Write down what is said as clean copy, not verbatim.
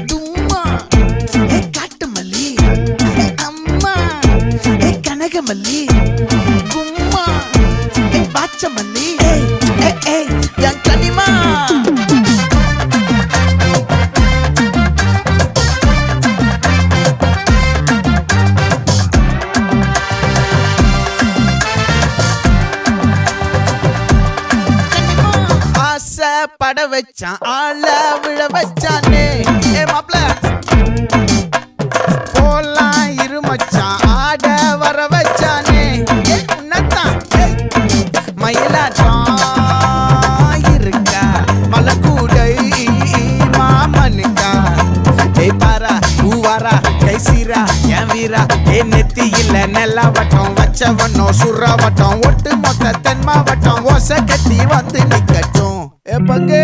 தும்மா காட்டு மல்லி அம்மா கனகமல்லி கும்மா பாச்ச மல்லி என் கனிமா பட வச்சான் ஆள விழ வச்சானே மாப்ள போலாம் இருமச்சான் ஆட வர வச்சானே உன்னத்தான் மயிலாட்டம் இருக்கா மலக்கூடை மாமனுக்கா பாரா பூவாரா கைசீரா என் வீரா நெத்தி இல்ல நெல்லா வட்டம் வச்சவண்ணம் சுறா வட்டம் ஒட்டு மொத்த தென் மாவட்டம் ஓசை கட்டி வந்து நிக்கட்டும் பங்கே